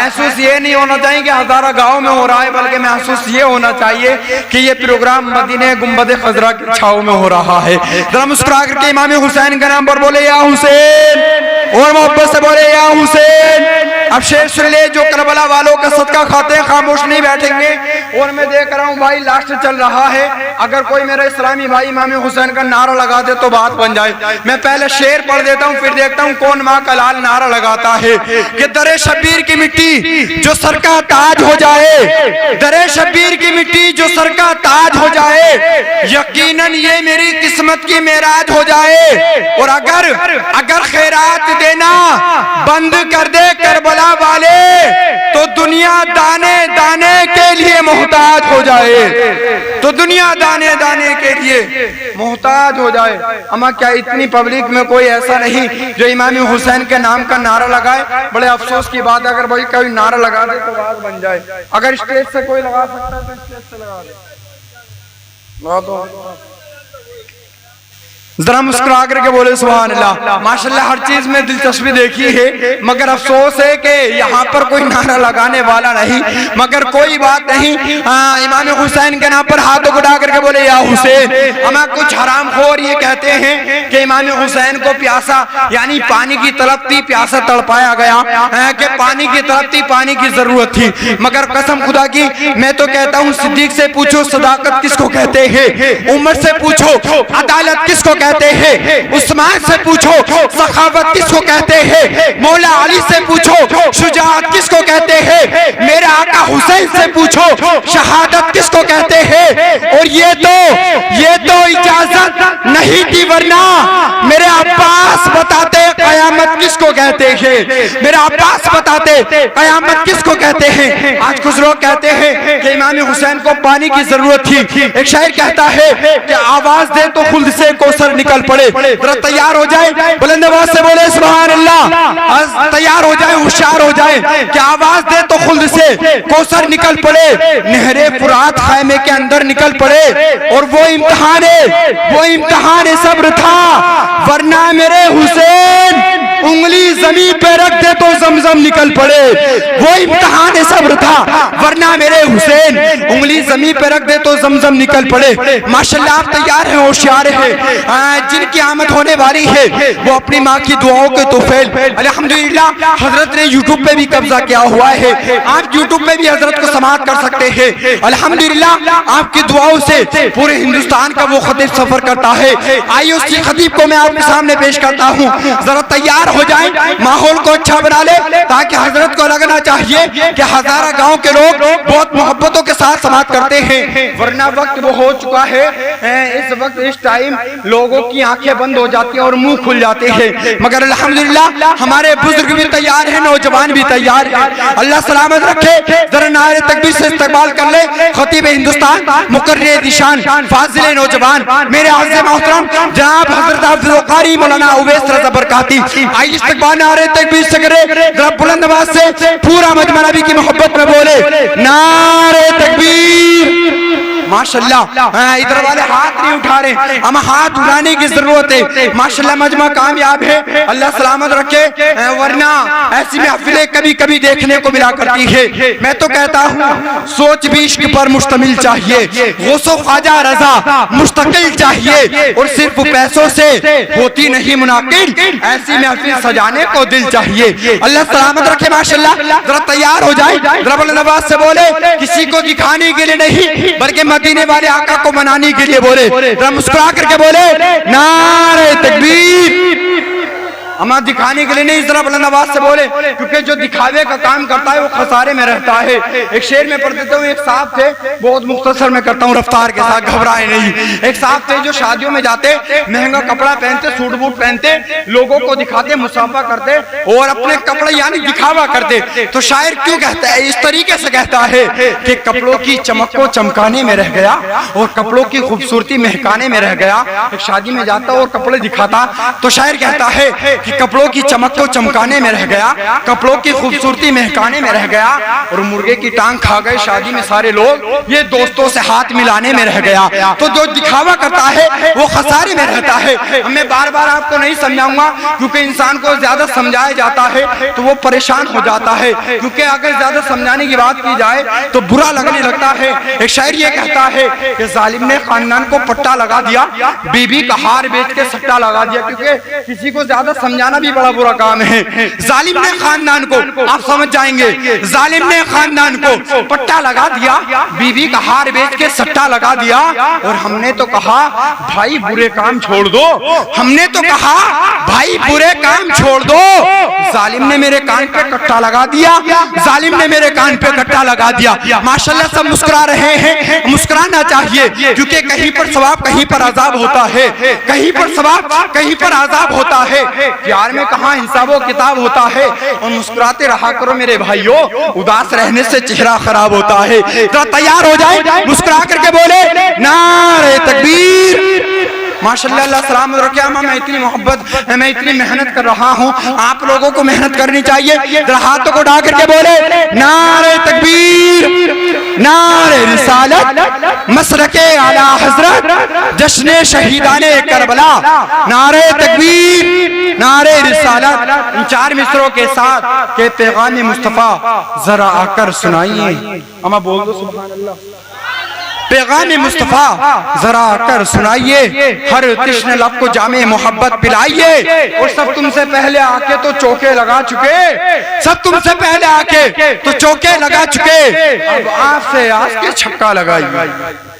महसूस ये नहीं होना चाहिए कि हजारा गांव में हो रहा है, बल्कि महसूस ये होना चाहिए कि ये प्रोग्राम मदीने गुंबद खजरा की छाव में हो रहा है। जरा मुस्कुरा करके इमाम हुसैन के नाम पर बोले या हुसैन, और मोहब्बत से बोले या हुसैन। अब शेर सुन ले, जो करबला वालों का सदका खाते हैं खामोश नहीं बैठेंगे। और मैं देख रहा हूँ भाई लास्ट चल रहा है, अगर कोई मेरा इस्लामी भाई इमाम हुसैन का नारा लगा दे तो बात बन जाए। मैं पहले शेर पढ़ देता हूँ, फिर देखता हूँ कौन माँ का लाल नारा लगाता है कि दरे शब्बीर की मिट्टी जो सर का ताज हो जाए, दरे शब्बीर की मिट्टी जो सर का ताज हो जाए, यकीनन ये मेरी किस्मत की मेराज हो जाए। और अगर खैरात देना बंद कर दे करबला वाले, तो दुनिया दाने दाने के लिए मोहताज हो जाए, तो दुनिया दाने दाने के लिए मोहताज हो जाए। अमा क्या इतनी पब्लिक में कोई ऐसा नहीं जो इमाम हुसैन के नाम का नारा लगाए? बड़े अफसोस की बात है, अगर भाई कोई नारा लगा दे तो बात बन जाए। अगर स्टेज से कोई लगा सकता है तो स्टेज से लगा दे। जरा मुस्कुरा करके बोले सुभान अल्लाह। माशाल्लाह हर चीज में दिलचस्पी देखी है, मगर अफसोस है कि यहाँ पर कोई नारा लगाने वाला नहीं। मगर कोई बात नहीं, इमाम हुसैन के नाम पर हाथों उठा करके बोले या हुसैन। हमें कुछ हरामखोर ये कहते हैं कि इमाम हुसैन को प्यासा यानी पानी की तलब थी, प्यासा तड़पाया गया कि पानी की तलब थी, पानी की जरूरत थी। मगर कसम खुदा की मैं तो कहता हूँ, सिद्दीक से पूछो सदाकत किसको कहते हैं, उमर से पूछो अदालत किसको कहते हैं, उस्मान से पूछो सखावत किसको कहते हैं, मौला अली से पूछो शुजाअत किसको कहते हैं, मेरे आका हुसैन से पूछो शहादत किसको कहते हैं। और ये तो इजाजत नहीं थी, वरना मेरे अब्बास बताते कयामत किसको कहते हैं, मेरे अब्बास बताते कयामत किसको कहते हैं। आज कुछ लोग कहते हैं कि इमाम हुसैन को पानी की जरूरत थी। एक शायर कहता है कि आवाज दे तो खुद से कौसर निकल पड़े। जरा तैयार हो जाए, बुलंद आवाज से बोले सुभान अल्लाह। तैयार हो जाए, होशियार हो जाए कि आवाज दे तो खुद से कौसर निकल पड़े, नहरे फुरात खैमे के अंदर निकल पड़े। और वो इम्तिहान सब्र था, वरना मेरे हुसैन उंगली जमीन पे रख दे तो जमजम निकल पड़े। वो इम्तिहान सब्र था, वरना मेरे हुसैन उंगली जमीन पे रख दे तो जमजम निकल पड़े। माशाल्लाह आप तैयार हैं, होशियार हैं। जिनकी आमद होने वाली है वो अपनी माँ की दुआओं के तोफेल अल्हम्दुलिल्लाह हजरत ने यूट्यूब पे भी कब्जा किया हुआ है। आप यूट्यूब पे भी हजरत को समाअत कर सकते हैं। अल्हम्दुलिल्लाह आपकी दुआओं से पूरे हिंदुस्तान का वो खतीब सफर करता है। आइए उसी खतीब को मैं आपके सामने पेश करता हूँ। जरा तैयार हो जाए, माहौल को अच्छा बना ले, ताकि हजरत को लगना चाहिए कि हजारा गांव के लोग बहुत मोहब्बतों के साथ समाअत करते हैं। वरना वक्त वो हो चुका है, इस वक्त इस टाइम लोगों की आंखें बंद हो जाती हैं और मुंह खुल जाते हैं। मगर अल्हम्दुलिल्लाह हमारे बुजुर्ग भी तैयार हैं, नौजवान भी तैयार हैं। अल्लाह सलामत रखे। जरा नारे तकबीर से इस्तकबाल कर ले खतीब हिंदुस्तान, मुकर्रिर दिशान, फाजिल नौजवान, मेरे आज़िज़ मोहतरम जनाब हजरत अब्दुल कारी मौलाना उवैस रज़ा बरकाती। आइए इस्तकबाल नारे तकबीर से करे, जरा बुलंद आवाज से पूरा मजमा नबी की मोहब्बत में बोले नारे तकबीर। माशाल्लाह इधर वाले हाथ नहीं उठा रहे, हम हाथ उठाने की जरूरत है। माशाल्लाह मजमा कामयाब है, अल्लाह सलामत रखे। वरना ऐसी महफिलें कभी कभी देखने को मिला करती है। मैं तो कहता हूँ सोच भी इश्क पर मुश्तमिल चाहिए, गौसो ख्वाजा रजा मुस्तकिल चाहिए, और सिर्फ पैसों से होती नहीं मुनाकिल, ऐसी महफिल सजाने को दिल चाहिए। अल्लाह सलामत रखे। माशाल्लाह जरा तैयार हो जाए, जरा बुलंद आवाज से बोले किसी को दिखाने के लिए नहीं, बल्कि मदीने वाले आका को मनाने के लिए बोले। जरा मुस्कुरा करके बोले नारे तकबीर। हमारा दिखाने के लिए नहीं, जरा बुलंद आवाज से बोले, क्योंकि जो दिखावे का काम करता है वो खसारे में रहता है। एक शेर में पढ़ देता हूँ। एक साहब थे, बहुत मुख्तसर में करता हूँ रफ्तार के साथ, घबराए नहीं। एक साहब थे जो शादियों में जाते, महंगा कपड़ा पहनते, सूट बूट पहनते, लोगों को दिखाते, मुसाफा करते और अपने कपड़े यानी दिखावा करते। तो शायर क्यों कहता है, इस तरीके से कहता है कि कपड़ों की चमक को चमकाने में रह गया और कपड़ों की खूबसूरती महकाने में रह गया। एक शादी में जाता और कपड़े दिखाता, तो शायर कहता है कि कपड़ों की चमक को चमकाने में रह गया, कपड़ों की खूबसूरती महकाने में रह गया, और मुर्गे की टांग खा गए शादी में सारे लोग, ये दोस्तों से हाथ मिलाने में रह गया। तो जो दिखावा करता है वो खसारे में रहता है। मैं बार बार आपको नहीं समझाऊंगा, क्योंकि इंसान को ज्यादा समझाया जाता है तो वो परेशान हो जाता है, क्योंकि अगर ज्यादा समझाने की बात की जाए तो बुरा लगने लगता है। एक शायर ये कहता है कि जालिम ने खानदान को पट्टा लगा दिया, बीबी का हार बेच के सट्टा लगा दिया, क्योंकि किसी को ज्यादा समझाना भी बड़ा बुरा काम है। जालिम ने खानदान को, आप समझ जाएंगे, जालिम ने खानदान को पट्टा लगा दिया, बीबी का हार बेच के सट्टा लगा दिया। और हमने तो कहा भाई बुरे काम छोड़ दो, हमने तो कहा भाई बुरे काम छोड़ दो। जालिम ने मेरे कान पे कट्टा लगा दिया, जालिम ने मेरे कान पे कट्टा लगा दिया। माशाल्लाह सब मुस्कुरा रहे हैं, मुस्कुराना चाहिए, क्योंकि कहीं पर सवाब कहीं पर अजाब होता है, कहीं पर सवाब कहीं पर अजाब होता है। प्यार में कहाँ हिसाबो किताब होता है। और मुस्कुराते रहा करो मेरे भाइयों, उदास रहने से चेहरा खराब होता है। तो तैयार हो जाए, मुस्कुरा करके बोले नारे तकबीर। माशाल्लाह अल्लाह सलामत रखे। मैं इतनी मोहब्बत, मैं इतनी मेहनत कर रहा हूँ, आप लोगों को मेहनत करनी चाहिए। जरा हाथों को उठा करके बोले नारे तकबीर, नारे रिसालत, मसरके आला हजरत, जश्ने शहीदाने करबला, नारे तकबीर, नारे रिसालत। इन चार मिसरों के साथ के पैगाम मुस्तफा जरा आकर सुनाइए। अमा बोल दो सुभान अल्लाह। पैगाम मुस्तफा जरा आकर सुनाइए, हर तिश्न लब को जामे मोहब्बत पिलाइए। और सब तुमसे पहले आके तो चौके लगा चुके, सब तुमसे पहले आके तो चौके लगा चुके, अब आपसे आज के छक्का लगाइए।